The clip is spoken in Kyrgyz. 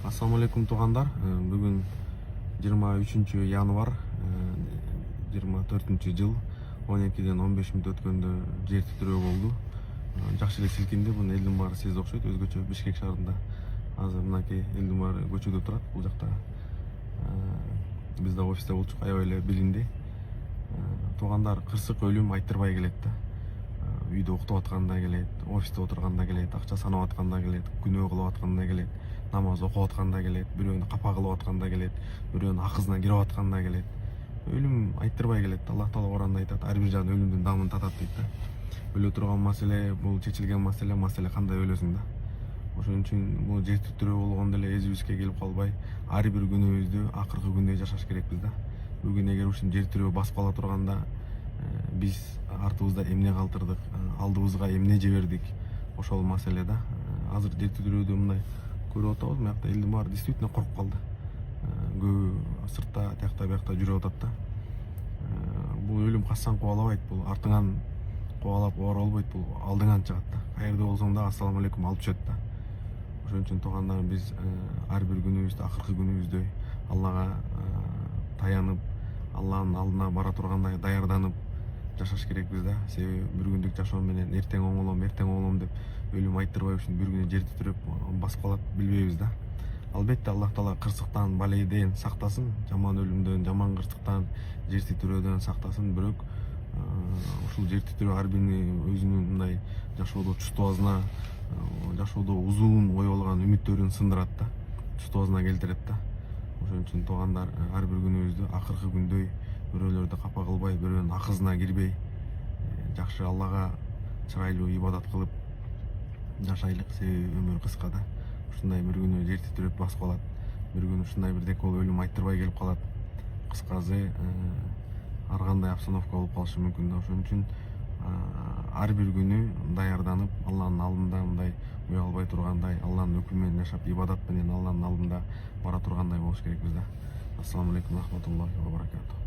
Assalamu alaikum туугандар. Бүгүн 23 январ 24-жыл 12-ден 15 мүнөт өткөндө жер титирөө болду. Жакшы эле силкинди. Бунун элдин баары сезде окшойт. Өзгөчө Бишкек шаарында азыр мынакей элдин баары көчөдө турат. Бул жакта биз да офисте болчук, аябай эле билинди. Туугандар кырсык өлүм айттырбай келет да. Үйдө уктап атканда келет, офисте отурганда келет, акча санап атканда келет, күнөө кылып атканда келет, намаз окуп атканда келет, бирөөнү капа кылып атканда келет, бирөөнүн акысына кирип атканда келет. Өлүм айттырбай келет. Аллах Таала Куранда айтат, ар бир жан өлүмдүн дамын татат дейт да. Өлө турган маселе, бул чечилген маселе кандай өлөсүң да. Ошон үчүн бул жер титирөө болгондо эле эзибизге келип калбай, ар бир күнүбүздү акыркы күндөй жашаш керекпиз да. Бүгүн эгер ушул жер титирөө басып кала турганда, биз артыбызда эмне калтырдык, алдыбызга эмне жибердик, ошол маселе да. Азыр жер титирөөдө мындай көрүп атабыз, мыякта элдин баары действительно коркуп калды. Көбү сыртта, тиякта биякта жүрүп атат да. Бул өлүм качан кубалабайт, бул артыңан кубалап оор болбойт, бул алдыңан чыгат да. Каерде болсоң да ассаламу алейкум алып түшөт да. Ошон үчүн туугандар, биз ар бир күнүбүздү акыркы күнүбүздөй Аллага таянып, Алланын алдына бара тургандай даярданып жашаш керекпиз да. Себеби бир күндүк жашоо менен эртең оңолом деп өлүм айттырбай ушун бир күнү жер титиреп басып калат, билбейбиз да. Албетте Аллах Таала кырсыктан, балейден сактасын, жаман өлүмдөн, жаман кырсыктан, жер титирөөдөн сактасын. Бирок ушул жер титирөө ар биринин өзүнүн мындай жашоодо чувствосуна, жашоодо узун ой болгон үмүттөрүн сындырат да, чувствосуна келтирет да. Ошон үчүн туугандар, ар бир күнүбүздү акыркы күндөй бирөөлөрдү капа кылбай, бирөөнүн акысына кирбей, жакшы Аллага чырайлуу ибадат кылып жашайлык. Себеби өмүр кыска да. Ушундай бир күнү жер титиреп басып калат, бир күнү ушундай бир декол өлүм айттырбай келип калат. Кыскасы, ар кандай обстановка болуп калышы мүмкүн да. Ошон үчүн ар бир күнү даярданып, Алланын алдында мындай уялбай тургандай, Алланын өкүмү менен жашап, ибадат менен Алланын алдында бара тургандай болуш керекпиз да. Ассаламу алейкум рахматуллахи ва баракатух.